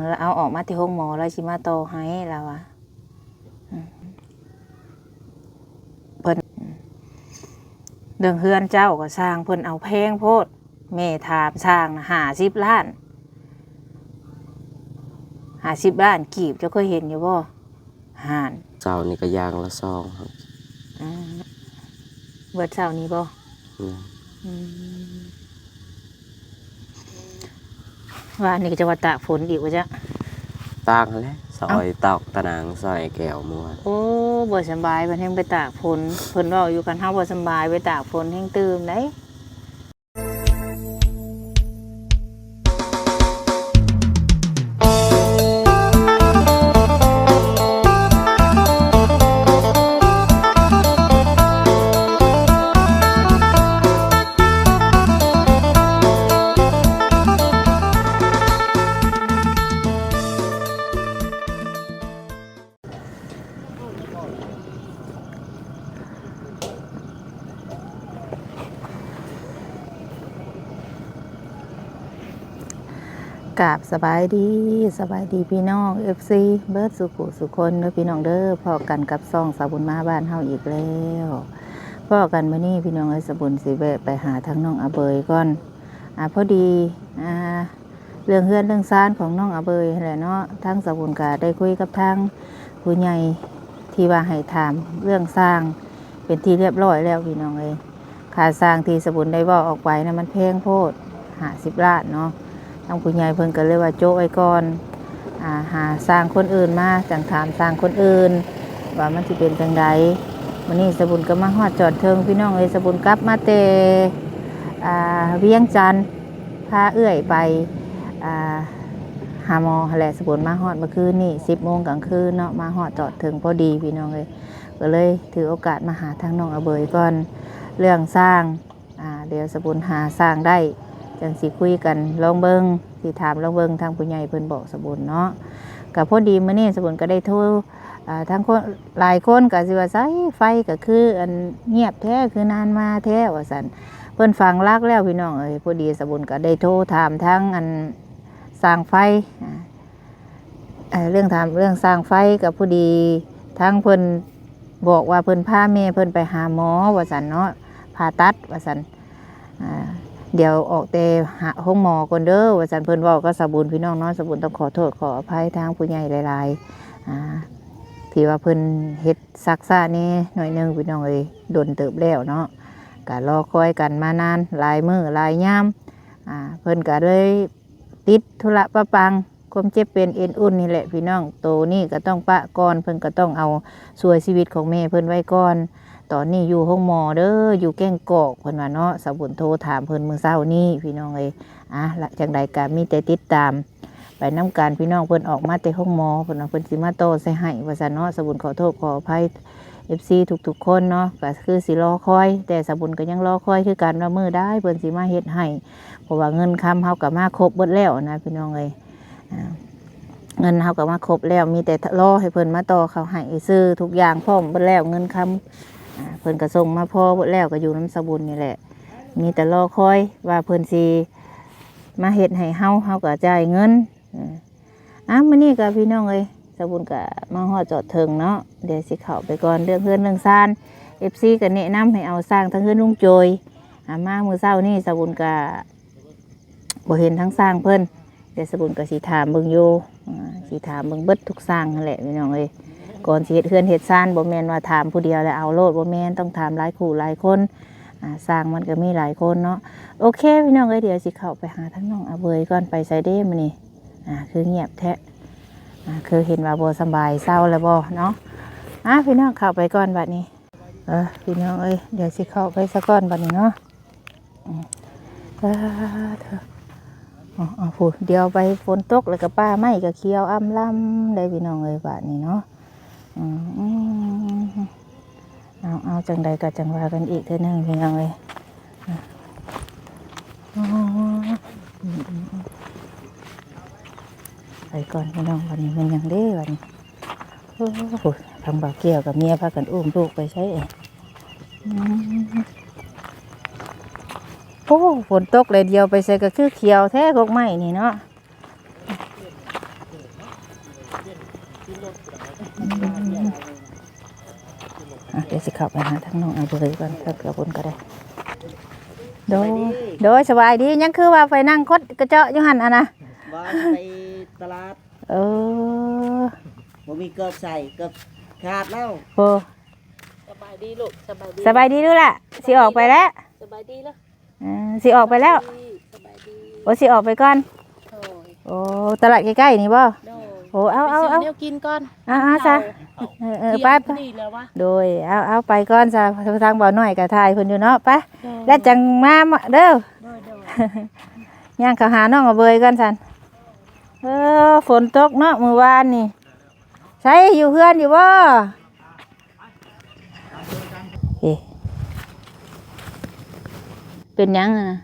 แล้วเอาออกมาที่ห้องหมอแล้วชิมาโตให้แล้วอะเพิ่นเรื่องเฮือนเจ้าก็สร้างเพิ่นเอาแพงโพดแม่ถามสร้าง50 ล้าน50 ล้านกีบเจ้าเคยเห็นอยู่บ่ห่านเจ้านี่ก็ยางละซองครับเบิดเช้านี้บ่ว่านี่ก็จะว่าตากฝนอีกว่าจ้ะตากแล้วซอยตอกตะนางซอยแก้วมัวโอ้บ่สบายเพิ่นแฮงไปตากฝนเพิ่นเว้าอยู่กันเฮาบ่สบายไปตากฝนแฮงตื่มได้กราบสบายดีพี่น้อง FC เบิร์ดสุขุสุคนเด้อพี่น้องเด้อพอกันกับซ่องสาวบุญมาบ้านเฮาอีกแล้วพอกันมื้อนี้พี่น้องเอ้ยสาวบุญสิแวะไปหาทางน้องอาเบยก่อนพอดีเรื่องเฮือนเรื่องซ่านของน้องอาเบยแหละเนาะทางสาวบุญก็ได้คุยกับทางผู้ใหญ่ที่ว่าให้ถามเรื่องสร้างเป็นที่เรียบร้อยแล้วพี่น้องเอ้ยค่าสร้างที่สาวบุญได้เว้าออกไปนะมันแพงโพด50 ล้านเนาะทางผู้ใหญ่เพิ่นก็เลยว่าโจ๊กไว้ก่อนหาสร้างคนอื่นมาจังถามสร้างคนอื่นว่ามันสิเป็นจังใดมื้อนี้สบุญก็มาฮอดจอดเทิงพี่น้องเอ้ยสบุญกลับมาแต่เวียงจันทน์พาเอื้อยไปหาหมอแหละสบุญมาฮอดเมื่อคืนนี่10 โมงกลางคืนเนาะมาฮอดจอดเทิงพอดีพี่น้องเอ้ยก็เลยถือโอกาสมาหาทางน้องอาเบยก่อนเรื่องสร้างเดี๋ยวสบุญหาสร้างได้จังสิคุยกันลองเบิ้งสิถามลองเบิ้งทางผู้ใหญ่เพิ่นบอกสบุญเนาะกับพอดีมื้อนี้สบุญก็ได้โทรทั้งคนหลายคนก็สิว่าไสไฟก็คืออันเงียบแท้คือนานมาแท้ว่าซั่นเพิ่นฟังลักแล้วพี่น้องเอ้ยพอดีสบุญก็ได้โทรถามทั้งอันสร้างไฟเรื่องถามเรื่องสร้างไฟกับพอดีทั้งเพิ่นบอกว่าเพิ่นพาแม่เพิ่นไปหาหมอว่าซั่นเนาะผ่าตัดว่าซั่นเดี๋ยวออกแต่หาห้องหมอก่อนเด้อว่าสันเพิ่นบอกก็สบุญพี่น้องเนาะสบุญต้องขอโทษขออภัยทางผู้ใหญ่หลายๆที่ว่าเพิ่นเฮ็ดซักซ่านี่หน่อยนึงพี่น้องเอ้ยโดนเติบแล้วเนาะก็รอคอยกันมานานหลายมื้อหลายยามเพิ่นก็เลยติดธุระปะปังความเจ็บเป็นเอ็นอุ่นนี่แหละพี่น้องโตนี่ก็ต้องปะก่อนเพิ่นก็ต้องเอาช่วยชีวิตของแม่เพิ่นไว้ก่อนตอนนี้อยู่ห้องหมอเด้ออยู่แก้งกอกเพิ่นว่าเนาะสาวบุญโทรถามเพิ่นมื้อเช้านี้พี่น้องเอ้ยละจังใดก็มีแต่ติดตามไปนำการพี่น้องเพิ่นออกมาแต่ห้องหมอเพิ่นว่าเพิ่นสิมาโตใส่ให้ว่าซั่นเนาะสาวบุญขอโทษขออภัย FC ทุกๆคนเนาะก็คือสิรอคอยแต่สาวบุญก็ยังรอคอยคือกันว่ามื้อได้เพิ่นสิมาเฮ็ดให้เพราะว่าเงินคำเฮาก็มาครบเบิดแล้วนะพี่น้องเอ้ยเงินเฮาก็มาครบแล้วมีแต่รอให้เพิ่นมาต่อเขาให้ซื้อทุกอย่างพร้อมเบิดแล้วเงินคำเพิ่นก็ส่งมาพอหมดแล้วก็อยู่น้ำสบุญนี่แหละมีแต่รอคอยว่าเพิ่นสิมาเฮ็ดให้เฮาก็จ่ายเงินมื้อนี้ก็พี่น้องเอ้ยสบุญก็มาฮอดจอดเทิงเนาะเดี๋ยวสิเข้าไปก่อนเรื่องเฮือนเรื่องซ่าน FC ก็แนะนำให้เอาสร้างทั้งเฮือนลุงโจยมามื้อเช้านี้สบุญก็บ่เห็นทั้งสร้างเพิ่นเดี๋ยวสบุญก็สิถามเบิ่งอยู่สิถามเบิ่งเบิดทุกสร้างนั่นแหละพี่น้องเอ้ยก่อนสิเฮ็ดเฮือนเฮ็ดซ่านบ่แม่นว่าถามผู้เดียวแล้วเอาโลดบ่แม่นต้องถามหลายคู่หลายคนสร้างมันก็มีหลายคนเนาะโอเคพี่น้องเอ้ยเดี๋ยวสิเข้าไปหาทั้งน้องอาเบยก่อนไปไสเด้มื้อนี้คือเงียบแท้คือเห็นว่าบ่สบายเศร้าแล้วบ่เนาะพี่น้องเข้าไปก่อนบัดนี้พี่น้องเอ้ยเดี๋ยวสิเข้าไปซะก่อนบัดนี้เนาะพูดเดี๋ยวไปฝนตกแล้วก็ป้าไม้ก็เขียวอ้ำล่ำได้พี่น้องเอ้ยบัดนี้เนาะเอาจังใดก็จังว่ากันอีกเท่านึงพี่น้องเอ้ยไปก่อนพี่น้องวันนี้มันยังเด้วันนี้ทำบ่าวเกี่ยวกับเมียพากันอุ้มลูกไปใช้ฝนตกเลยเดียวไปใส่ก็คือเขียวแท้กกไม้นี่เนาะ เดี๋ยวสิเข้าไปหาทั้งน้องเอาไปเลยก่อนถ้าเกิดคนก็ได้โดยสบายดียังคือว่าไปนั่งคดกระเจาะอยู่หันอ่ะนะ บ่ไปตลาด เออ บ่มีเกือบใส่เกือบขาดแล้ว โอ้ สบายดีลูกสบายดี สบายดีดูล่ะสิออกไปแล้ว สบายดีแล้ว สิออกไปแล้ว สบายดี โอ้สิออกไปก่อน โอ้ย โอ้ตลาดใกล้ๆนี่บ่ โดย โอ้เอา ไปซื้แนวกินก่อน ซะไป พอดีแล้ววะ โดยเอาไปก่อนซะทางบ่อน้อยก็ถ่ายเพิ่นอยู่เนาะไป โดย แล้วจังมาเด้อ โดยโดย ย่างเขาหาน้องเอาเบยกันสันฝนตกเนาะมื้อวานนี่ใช้อยู่เพื่อนอยู่บ่เอ๊ะเป็นหยังอะนะ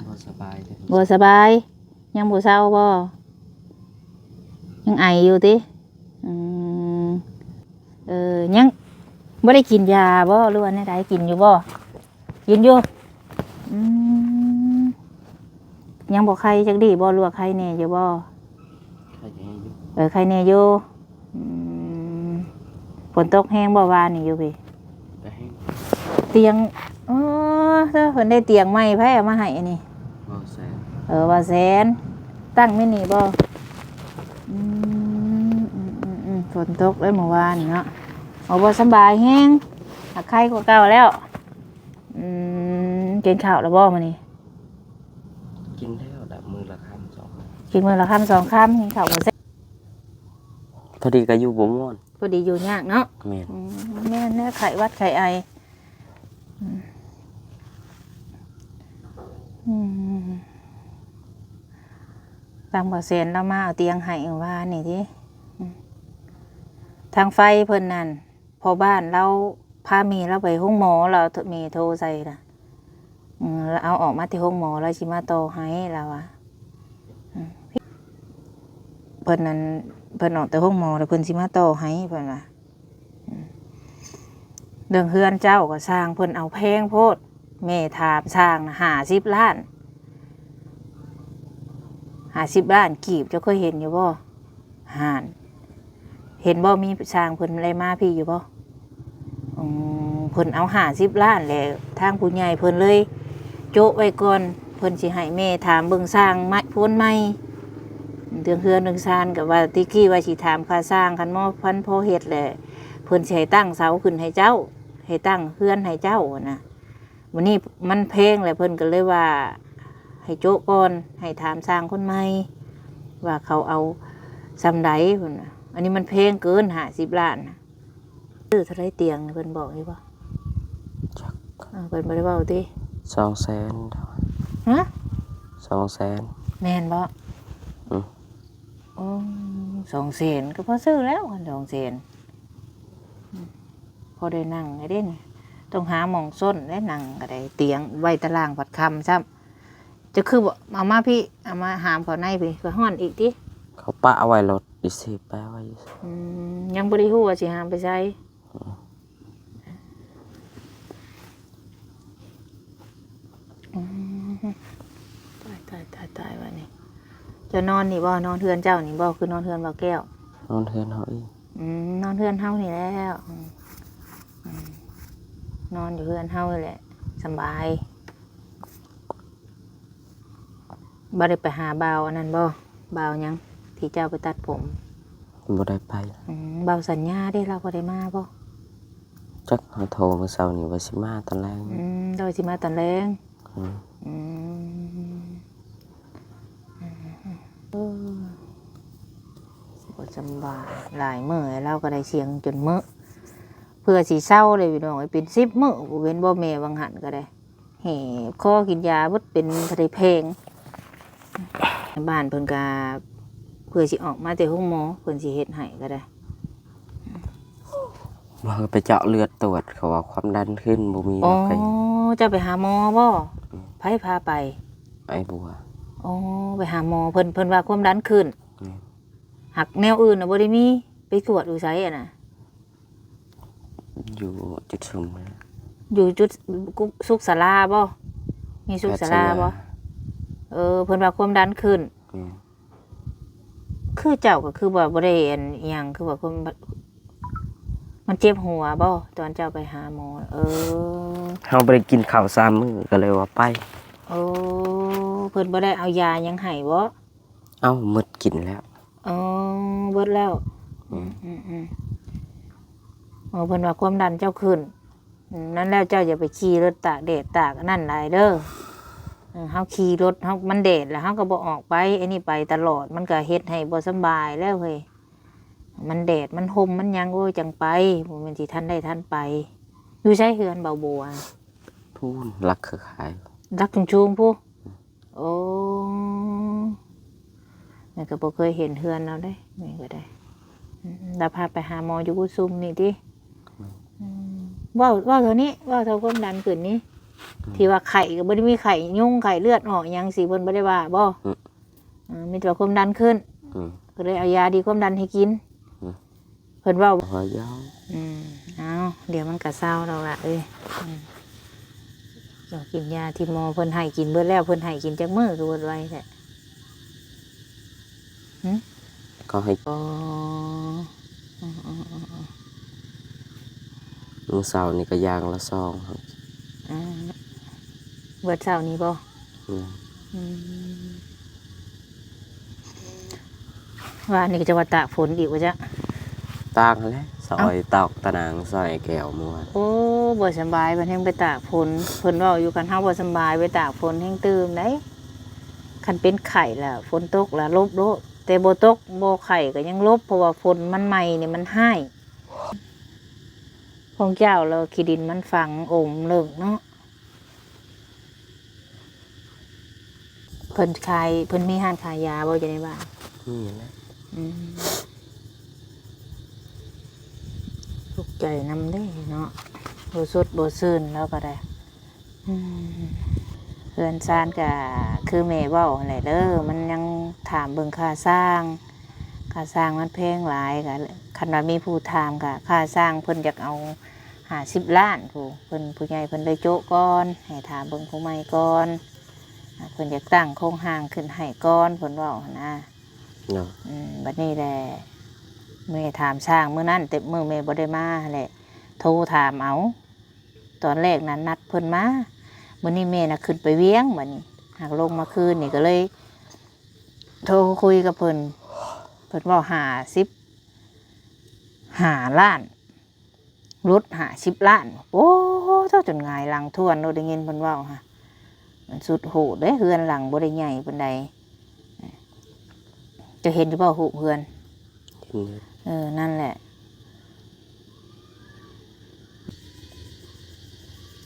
บ่สบายเด้อ บ่สบายยังบ่เศร้าบ่ยังไออยู่ติอืมยังบ่ได้กินยาบ่หรือว่าแนวใดกินอยู่บ่กินอยู่อืมยังบ่ไข้จักดีบ่หรือว่าไข้แน่อยู่บ่ ใครจะให้อยู่ ใครเนี่ยอยู่อืมฝนตกแห้งบ่วานนี่อยู่พี่ ก็ให้ เตียงอ๋อเพิ่นได้เตียงใหม่ไผเอามาให้อันนี้ บ่แซ่บ ว่าแสนตั้งไม่นี่บ่ฝนตกได้เมื่อวานนี่เนาะเอาบ่สำบายแห้งหักไข้กว่าเก่าแล้วกินข้าวแล้วบ่มื้อนี้ กินแล้วดับมือละคำสอง กินมื้อละคำสองคำกินข้าวบ่เสร็จ พอดีก็อยู่บ่ม่วน พอดีอยู่ยากเนาะ แม่น แม่นไข้หวัดไข้ไอตามบ่แสนเรามาเอาเตียงให้ว่านี่ติทางไฟเพิ่นนั่นพอบ้านเราพามีเราไปห้องหมอเรามีโทรใส่น่ะแล้วเอาออกมาที่ห้องหมอแล้วสิมาต่อให้เราอ่ะเพิ่นนั่นเพิ่นออกแต่ห้องหมอแล้วเพิ่นสิมาต่อให้เพิ่นว่าเรื่องเฮือนเจ้าก็สร้างเพิ่นเอาแพงโพดแม่ถามสร้างน่ะ50 ล้าน50 ล้านกีบเจ้าเคยเห็นอยู่บ่ห่านเห็นบ่มีสร้างเพิ่นอะไรมาพี่อยู่บ่เพิ่นเอา50 ล้านแหละทางผู้ใหญ่เพิ่นเลยโจ๊ะไว้ก่อนเพิ่นสิให้แม่ถามเบิ่งสร้างไม้พ้นไม้เรื่องเฮือนเรื่องซานก็ว่าติกี้ว่าสิถามค่าสร้างคันหม้อพันพอเฮ็ดแหละเพิ่นสิให้ตั้งเสาขึ้นให้เจ้าให้ตั้งเฮือนให้เจ้านะวันนี้มันเพลงแหละเพิ่นก็เลยว่าให้โจ๊ะก่อนให้ถามสร้างคนใหม่ว่าเขาเอาซำใดเพิ่นน่ะอันนี้มันเพลงเกิน50 ล้านนะซื้อเท่าไรเตียงเพิ่นบอกอยู่บ่ จัก เพิ่นบ่ได้เว้าติ 200,000 ฮะ 200,000 แม่นบ่ อืม อ๋อ200,000ก็พอซื้อแล้วคัน200,000พอได้นั่งไอ้เด้นี่ต้องหาหม่องส้นและนั่งก็ได้เตียงไว้ตารางผัดคำซ้ำจะคือบ่เอามาพี่เอามาหามเขาในพี่ก็ฮ้อนอีกติ เขาปะเอาไว้รถอีสิแปะไว้อยู่ ยังบ่ได้ฮู้ว่าสิหามไปใช้ตายว่านี่จะนอนนี่บ่นอนเฮือนเจ้านี่บ่คือนอนเฮือนบ่แก้วน อนเทือนเฮาอีก นอนเฮือนเฮานี่แล้วนอนอยู่เฮือนเฮานี่แหละสบายบ่ได้ไปหาบ่าวอันนั้นบ่บ่าวหยังที่เจ้าไปตัดผม บ่ได้ไป บ่าวสัญญาได้เราบ่ได้มาบ่ จักเขาโทรเมื่อเช้านี่ว่าสิมาตอนแรก เราสิมาตอนแรง อืม บ่สำบายหลายมื้อเราก็ได้เสียงจนมื้อเพื่อสิเศร้าเลยพี่น้องเป็น10 มื้อบ่เว้นบ่แม่วังหันก็ได้แห่คอกินยาเบิดเป็นทะเลเพลงบ้านเพิ่นก็เพื่อสิออกมาแต่ห้องหมอเพิ่นสิเฮ็ดให้ก็ได้ ว่าไปเจาะเลือดตรวจเขาว่าความดันขึ้นบ่มี อ๋อ แล้วไป จะไปหาหมอบ่ไผพาไป ไอ้บัว อ๋อไปหาหมอเพิ่นว่าความดันขึ้น อืม หักแนวอื่นน่ะบ่ได้มีไปตรวจอยู่ไสอ่ะน่ะ อยู่จุดซุ่มนะ อยู่จุดสุขศาลาบ่มีสุขศาลาบ่เพิ่นว่าความดันขึ้น อืม คือเจ้าก็คือว่าบ่ได้อันอิหยังคือว่าคนมันเจ็บหัวบ่ตอนเจ้าไปหาหมอเฮาบ่ได้กินข้าว3มื้อก็เลยว่าไปโอ้เพิ่นบ่ได้เอายาหยังให้บ่เอ้าหมดกินแล้วอ๋อเบิดแล้วอ๋อเพิ่นว่าความดันเจ้าขึ้นนั่นแล้วเจ้าอย่าไปขี่รถตากแดดตากนั่นหลายเด้อเฮาขี่รถเฮามันแดดแล้วเฮาก็บ่ออกไปไอ้นี่ไปตลอดมันก็เฮ็ดให้บ่สบายแล้วเฮ้ยมันแดดมันห่มมันยังโอ้ยจังไปบ่แม่นสิทันได้ทันไปอยู่ใช้เฮือนเบาบัวพูนรักคือขายรักชุงๆผู้โอ้แม่ก็บ่เคยเห็นเฮือนเราได้แม่ก็ได้แล้วพาไปหาหมออยู่กุซุมนี่ติว่าเท่านี้ว่าเท่าความดันขึ้นนี้ที่ว่าไข่ก็บ่ได้มีไข่ยุ่งไข่เลือดออกหยังสิเพิ่นบ่ได้ว่าบ่มีแต่ความดันขึ้นก็เลยเอายาดีความดันให้กินเพิ่นเว้ายาวเอาเดี๋ยวมันก็เศร้าแล้วล่ะต้องกินยาที่หมอเพิ่นให้กินเบิดแล้วเพิ่นให้กินจักมื้อคือเบิดไว้แท้ก็ให้มื้อเช้านี่ก็ย่างละซองครับเบิดเช้านี้บ่ว่านี่ก็จะว่าตากฝนอีกว่าจ๊ะตากแล้วซอยตอกตะนางซอยแก้วม่วนโอ้บ่สบายเพิ่นแฮงไปตากฝนเพิ่นเว้าอยู่กันเฮาบ่สบายไปตากฝนแฮงตื่มได้คันเป็นไข้แล้วฝนตกแล้วลบโลดแต่บ่ตกบ่ไข้ก็ยังลบเพราะว่าฝนมันใหม่นี่มันให้ของเจ้าแล้วขี้ดินมันฝังอมเลิกเนาะเพิ่นขายเพิ่นมีร้านขายยาบ่อยู่ในบ้านนี่แหละทุกใจนำได้เนาะบ่สดบ่ซื่นแล้วก็ได้เฮือนซานก็คือแม่เว้าแหละเด้อมันยังถามเบิ่งค่าสร้างมันแพงหลายก็คันว่ามีผู้ถามก็ค่าสร้างเพิ่นอยากเอา50 ล้านผู้ใหญ่เพิ่นเลยโจ๊ะก่อนให้ถามเบิ่งผู้ใหม่ก่อนเพิ่นอยากตั้งโครงห้างขึ้นให้ก่อนเพิ่นเว้านะบัดนี้แหละแม่ถามสร้างมื้อนั้นแต่มื้อแม่บ่ได้มาแหละโทรถามเอาตอนแรกนั้นนัดเพิ่นมามื้อนี้แม่น่ะขึ้นไปเวียงบัดนี้หากลงมาคืนนี่ก็เลยโทรคุยกับเพิ่นเว้า5 ล้านรถ50 ล้านโอ้เจ้าจนหงายหลังทวนเราได้ยินเพิ่นเว้าค่ะมันสุดโหดเด้เฮือนหลังบ่ได้ใหญ่ปานใดจะเห็นอยู่บ่หูเฮือนนั่นแหละ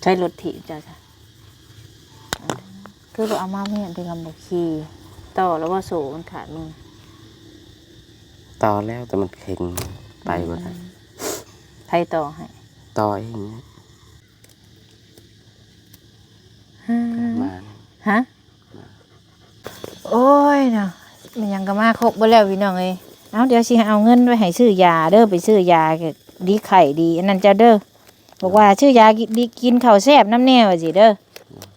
ใช้รถถีบจ้ะคือเราเอามาเมียนไปทำบุคีต่อแล้วว่าโซ่มันขาดมือต่อแล้วแต่มันเข่งไปบ่ได้ใครต่อให้ต่อเองมาฮะโอ้ยเนาะมันยังก็มาครบบ่แล้วพี่น้องเอ้ยเอาเดี๋ยวสิเอาเงินไว้ให้ซื้อยาเด้อไปซื้อยาดีไข่ดีอันนั้นเจ้าเด้อบอกว่าซื้อยาดีกินข้าวแซ่บน้ำแน่ว่าสิเด้อ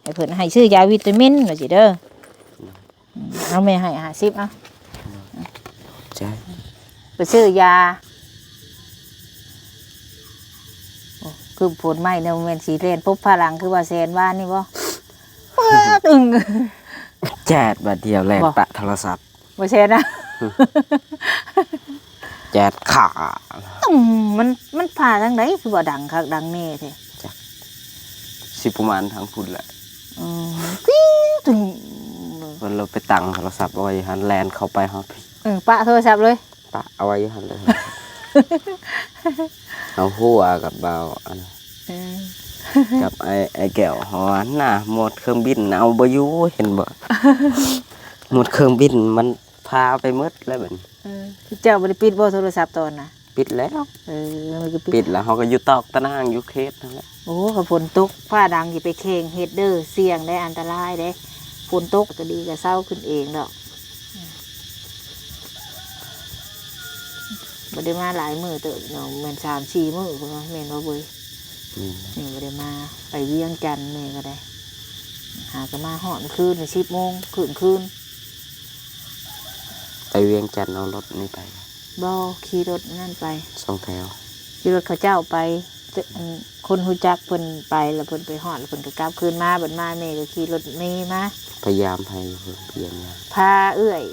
ให้เพิ่นให้ซื้อยาวิตามินว่าสิเด้อเอาแม่ให้50เอาใช่ไปซื้อยาคือผลไม้เนี่ยมันเป็นสีเรนพบพลังคือว่าแซนว่านนี่บ่ตึงแจดบาทเดียวแลกปะโทรศัพท์บ่แซนนะแจดขามันผ่าทางไหนคือว่าดังคักดังแน่แท้จ้ะสิประมาณทางพุ่นแหละตึงวันเราไปตั้งโทรศัพท์เอาไว้หันแลนเข้าไปฮอดปะโทรศัพท์เลยปะเอาไว้หันเลยเอาหัวกับเบากับไอ้แก้วหอนน่ะหมดเครื่องบินเอาบ่อยู่เห็นบ่หมดเครื่องบินมันพาไปหมดแล้วบัดนี้เจ้าบ่ได้ปิดบ่โทรศัพท์ตอนน่ะปิดแล้วมันก็ปิดแล้วเฮาก็อยู่ตอกตะนางอยู่เขตนั่นแหละโอ้ก็ฝนตกฟ้าดังสิไปแข่งเฮ็ดเด้อเสี่ยงได้อันตรายเด้ฝนตกก็ดีก็เศร้าขึ้นเองดอกบ่ได้มาหลายมื้อเติบเนาะแม่น3-4 มื้อพุ่นเนาะแม่นบ่เว้ยนี่บ่ได้มาไปเวียงจันทน์แม่ก็ได้หาก็มาฮอดคืน10 โมงคืน ไปเวียงจันทน์เอารถนี่ไป บ่ขี่รถนั่นไป 2 แถว ขี่รถเขาเจ้าไปคนฮู้จักเพิ่นไปแล้วเพิ่นไปฮอดแล้วเพิ่นก็กลับคืนมาบัดมาแม่ก็ขี่รถเมล์มา พยายามให้เพิ่นเพียงอย่าง พาเอื้อย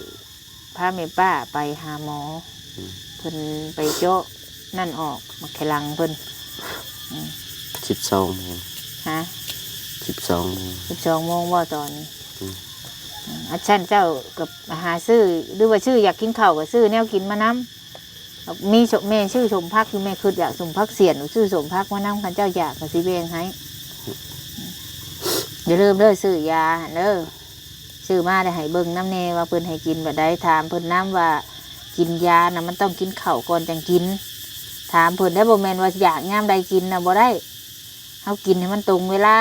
พาแม่ป้าไปหาหมอ อืม เพิ่นไปเจาะนั่นออกมาแขลังเพิ่น 12 โมง ฮะ 12 โมง 12 โมงว่าตอนนี้ อืม อาจารย์เจ้ากับหาซื้อหรือว่าชื่ออยากกินข้าวก็ซื้อแนวกินมานํมีแม่ชื่อสมพักคือแม่คืออยากสมพักเสียนหรือชื่อสมพักมานํคันเจ้าอยากก็สิเบงให้อย่าลืมเด้อซื้อยาเด้อซื้อมาได้ให้เบิ่งน้ำแน่ว่าเพิ่นให้กินแบบใดถามเพิ่นน้ำว่ากินยานะมันต้องกินข้าวก่อนจังกิน ถามเพิ่นได้บ่แม่นว่าอยากยามใดกินนะบ่ได้เฮากินให้มันตรงเวลา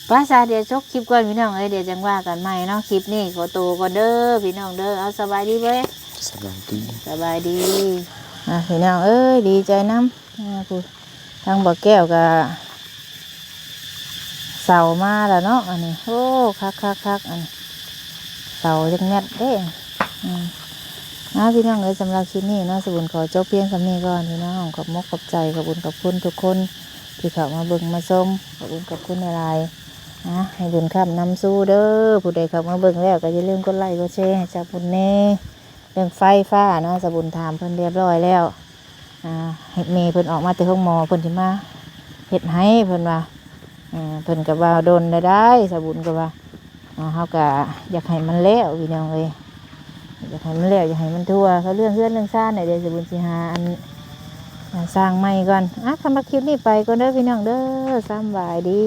ภาษาเดี๋ยวจบคลิปก่อนพี่น้องเอ้ยเดี๋ยวจังว่ากันใหม่เนาะคลิปนี้ขอตัวก่อนเด้อพี่น้องเด้อเอาสบายดีเว้ย สบายดี สบายดีพี่น้องเอ้ยดีใจน้ำผู้ทางบ่อแก้วก็เสามาแล้วเนาะอันนี้โอ้คักอันนี้เสาจังแมทเด้พี่น้องเอ้ยสำหรับคลิปนี้เนาะสบุญขอจบเพียงสำนี้ก่อนพี่น้องขอบมกขอบใจขอบคุณขอบคุณทุกคนที่เข้ามาเบิ่งมาชมขอบคุณขอบคุณอะไรให้บุญคำนำสู้เด้อผู้ใดเข้ามาเบิ่งแล้วก็อย่าลืมกดไลค์กดแชร์ให้จากบุญแน่เรื่องไฟฟ้าเนาะสบุญถามเพิ่นเรียบร้อยแล้วเฮ็ดเมย์เพิ่นออกมาแต่ห้องหมอเพิ่นสิมาเฮ็ดให้เพิ่นว่าเพิ่นก็ว่าโดนได้สบุญก็ว่าเฮาก็อยากให้มันแล้วพี่น้องเอ้ยอยากให้มันแล้วอยากให้มันทั่วเขาเรื่องเรื่องซ่านเนี่ยเดี๋ยวสบุญสิหาอันสร้างใหม่ก่อนคำว่าคลิปนี้ไปก่อนเด้อพี่น้องเด้อสำบายดี